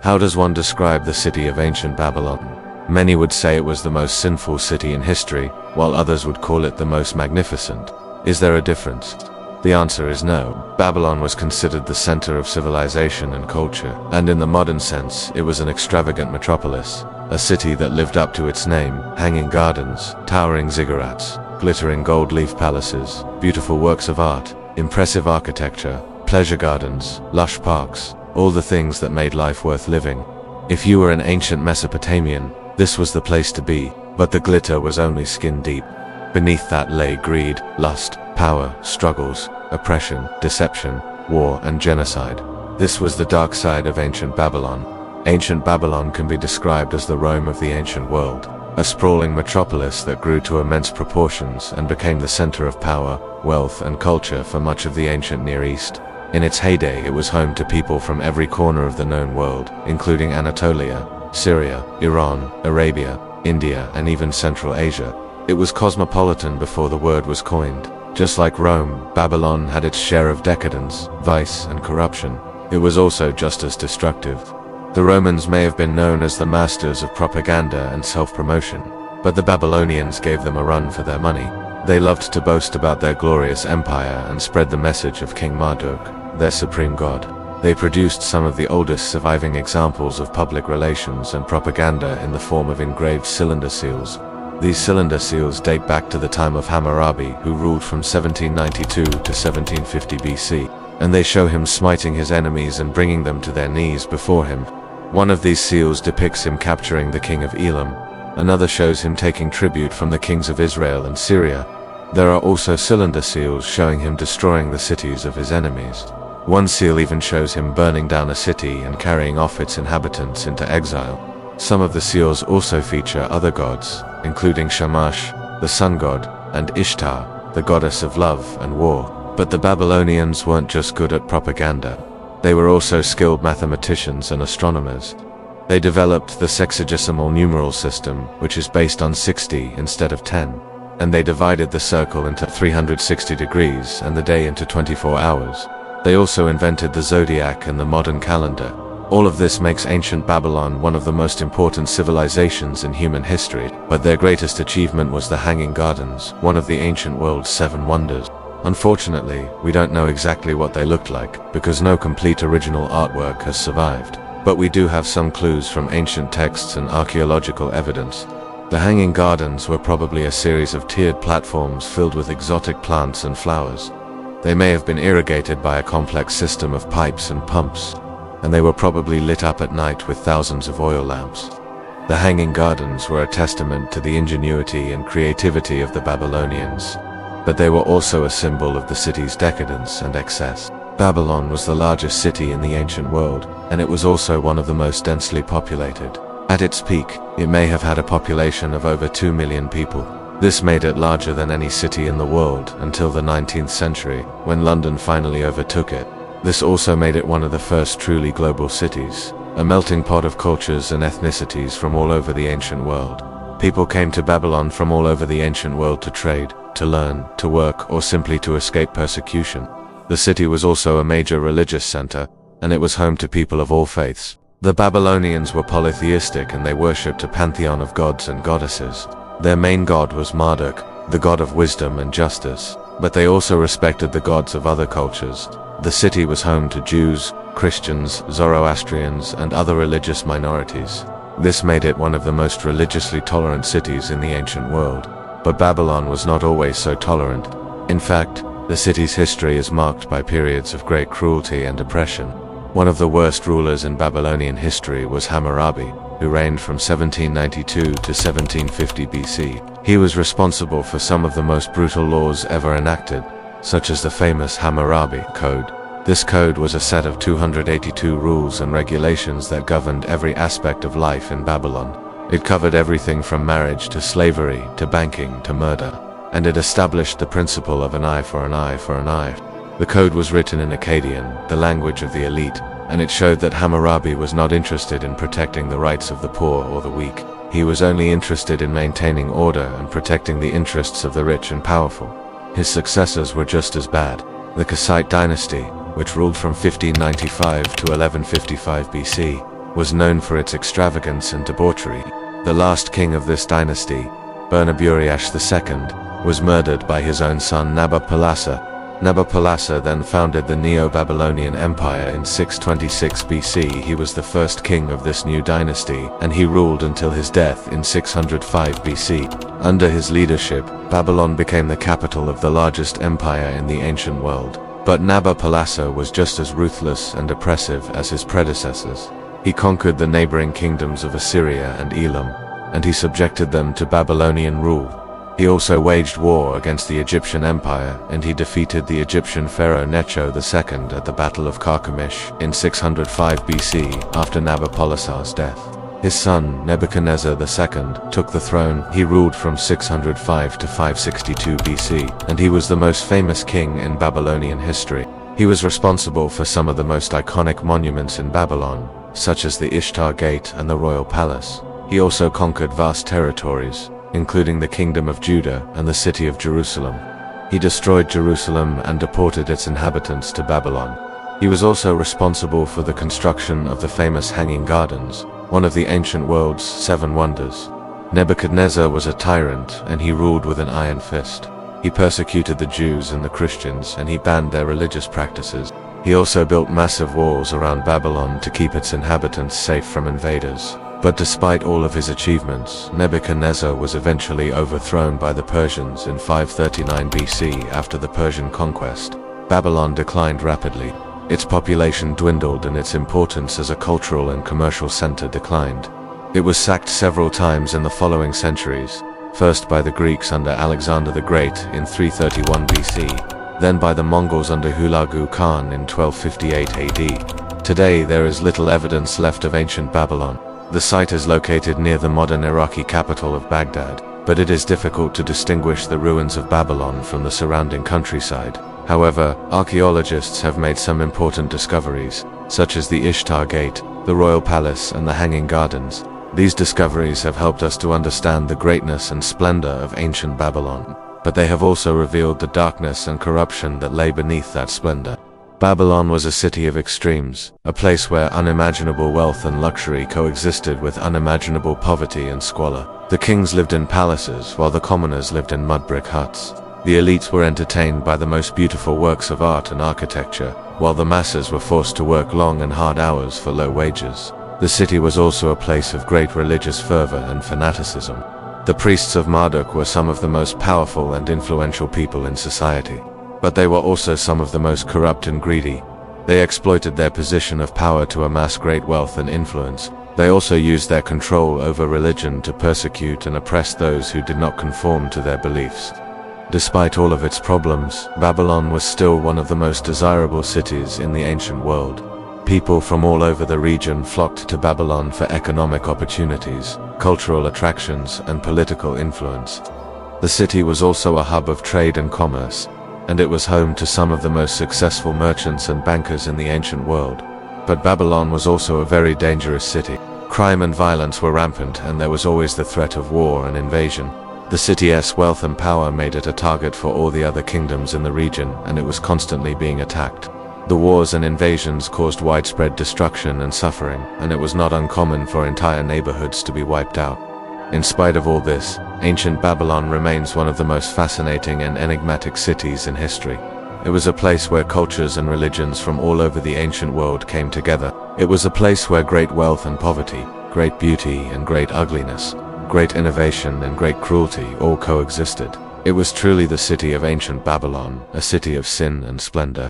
How does one describe the city of ancient Babylon? Many would say it was the most sinful city in history, while others would call it the most magnificent. Is there a difference? The answer is no. Babylon was considered the center of civilization and culture, and in the modern sense, it was an extravagant metropolis, a city that lived up to its name: hanging gardens, towering ziggurats, glittering gold leaf palaces, beautiful works of art, impressive architecture, pleasure gardens, lush parks, all the things that made life worth living. If you were an ancient Mesopotamian, this was the place to be, but the glitter was only skin deep. Beneath that lay greed, lust, power, struggles, oppression, deception, war, and genocide. This was the dark side of ancient Babylon. Ancient Babylon can be described as the Rome of the ancient world, a sprawling metropolis that grew to immense proportions and became the center of power, wealth, and culture for much of the ancient Near East. In its heyday, it was home to people from every corner of the known world, including Anatolia, Syria, Iran, Arabia, India, and even Central Asia. It was cosmopolitan before the word was coined. Just like Rome, Babylon had its share of decadence, vice, and corruption. It was also just as destructive. The Romans may have been known as the masters of propaganda and self-promotion, but the Babylonians gave them a run for their money. They loved to boast about their glorious empire and spread the message of King Marduk, their supreme god. They produced some of the oldest surviving examples of public relations and propaganda in the form of engraved cylinder seals. These cylinder seals date back to the time of Hammurabi, who ruled from 1792 to 1750 BC, and they show him smiting his enemies and bringing them to their knees before him. One of these seals depicts him capturing the king of Elam. Another shows him taking tribute from the kings of Israel and Syria. There are also cylinder seals showing him destroying the cities of his enemies. One seal even shows him burning down a city and carrying off its inhabitants into exile. Some of the seals also feature other gods, including Shamash, the sun god, and Ishtar, the goddess of love and war. But the Babylonians weren't just good at propaganda. They were also skilled mathematicians and astronomers. They developed the sexagesimal numeral system, which is based on 60 instead of 10. And they divided the circle into 360 degrees and the day into 24 hours. They also invented the zodiac and the modern calendar. All of this makes ancient Babylon one of the most important civilizations in human history, but their greatest achievement was the Hanging Gardens, one of the ancient world's 7 wonders. Unfortunately, we don't know exactly what they looked like, because no complete original artwork has survived. But we do have some clues from ancient texts and archaeological evidence. The Hanging Gardens were probably a series of tiered platforms filled with exotic plants and flowers. They may have been irrigated by a complex system of pipes and pumps, and they were probably lit up at night with thousands of oil lamps. The Hanging Gardens were a testament to the ingenuity and creativity of the Babylonians, but they were also a symbol of the city's decadence and excess. Babylon was the largest city in the ancient world, and it was also one of the most densely populated. At its peak, it may have had a population of over 2 million people. This made it larger than any city in the world until the 19th century, when London finally overtook it. This also made it one of the first truly global cities, a melting pot of cultures and ethnicities from all over the ancient world. People came to Babylon from all over the ancient world to trade, to learn, to work, or simply to escape persecution. The city was also a major religious center, and it was home to people of all faiths. The Babylonians were polytheistic and they worshipped a pantheon of gods and goddesses. Their main god was Marduk, the god of wisdom and justice, but they also respected the gods of other cultures. The city was home to Jews, Christians, Zoroastrians, and other religious minorities. This made it one of the most religiously tolerant cities in the ancient world. But Babylon was not always so tolerant. In fact, the city's history is marked by periods of great cruelty and oppression. One of the worst rulers in Babylonian history was Hammurabi, who reigned from 1792 to 1750 BC. He was responsible for some of the most brutal laws ever enacted, such as the famous Hammurabi Code. This code was a set of 282 rules and regulations that governed every aspect of life in Babylon. It covered everything from marriage to slavery to banking to murder, and it established the principle of an eye for an eye for an eye. The code was written in Akkadian, the language of the elite, and it showed that Hammurabi was not interested in protecting the rights of the poor or the weak. He was only interested in maintaining order and protecting the interests of the rich and powerful. His successors were just as bad. The Kassite dynasty, which ruled from 1595 to 1155 BC, was known for its extravagance and debauchery. The last king of this dynasty, Bernaburiash II, was murdered by his own son Nabopolassar. Nabopolassar then founded the Neo-Babylonian Empire in 626 BC. He was the first king of this new dynasty, and he ruled until his death in 605 BC. Under his leadership, Babylon became the capital of the largest empire in the ancient world. But Nabopolassar was just as ruthless and oppressive as his predecessors. He conquered the neighboring kingdoms of Assyria and Elam, and he subjected them to Babylonian rule. He also waged war against the Egyptian Empire, and he defeated the Egyptian pharaoh Necho II at the Battle of Carchemish in 605 BC after Nabopolassar's death. His son, Nebuchadnezzar II, took the throne. He ruled from 605 to 562 BC, and he was the most famous king in Babylonian history. He was responsible for some of the most iconic monuments in Babylon, such as the Ishtar Gate and the Royal Palace. He also conquered vast territories, including the Kingdom of Judah and the city of Jerusalem. He destroyed Jerusalem and deported its inhabitants to Babylon. He was also responsible for the construction of the famous Hanging Gardens, one of the ancient world's 7 wonders. Nebuchadnezzar was a tyrant, and he ruled with an iron fist. He persecuted the Jews and the Christians, and he banned their religious practices. He also built massive walls around Babylon to keep its inhabitants safe from invaders. But despite all of his achievements, Nebuchadnezzar was eventually overthrown by the Persians in 539 BC after the Persian conquest. Babylon declined rapidly. Its population dwindled and its importance as a cultural and commercial center declined. It was sacked several times in the following centuries, first by the Greeks under Alexander the Great in 331 BC, then by the Mongols under Hulagu Khan in 1258 AD. Today there is little evidence left of ancient Babylon. The site is located near the modern Iraqi capital of Baghdad, but it is difficult to distinguish the ruins of Babylon from the surrounding countryside. However, archaeologists have made some important discoveries, such as the Ishtar Gate, the Royal Palace, and the Hanging Gardens. These discoveries have helped us to understand the greatness and splendor of ancient Babylon, but they have also revealed the darkness and corruption that lay beneath that splendor. Babylon was a city of extremes, a place where unimaginable wealth and luxury coexisted with unimaginable poverty and squalor. The kings lived in palaces, while the commoners lived in mud brick huts. The elites were entertained by the most beautiful works of art and architecture, while the masses were forced to work long and hard hours for low wages. The city was also a place of great religious fervor and fanaticism. The priests of Marduk were some of the most powerful and influential people in society. But they were also some of the most corrupt and greedy. They exploited their position of power to amass great wealth and influence. They also used their control over religion to persecute and oppress those who did not conform to their beliefs. Despite all of its problems, Babylon was still one of the most desirable cities in the ancient world. People from all over the region flocked to Babylon for economic opportunities, cultural attractions, and political influence. The city was also a hub of trade and commerce, and it was home to some of the most successful merchants and bankers in the ancient world. But Babylon was also a very dangerous city. Crime and violence were rampant, and there was always the threat of war and invasion. The city's wealth and power made it a target for all the other kingdoms in the region, and it was constantly being attacked. The wars and invasions caused widespread destruction and suffering, and it was not uncommon for entire neighborhoods to be wiped out. In spite of all this, ancient Babylon remains one of the most fascinating and enigmatic cities in history. It was a place where cultures and religions from all over the ancient world came together. It was a place where great wealth and poverty, great beauty and great ugliness, great innovation and great cruelty all coexisted. It was truly the city of ancient Babylon, a city of sin and splendor.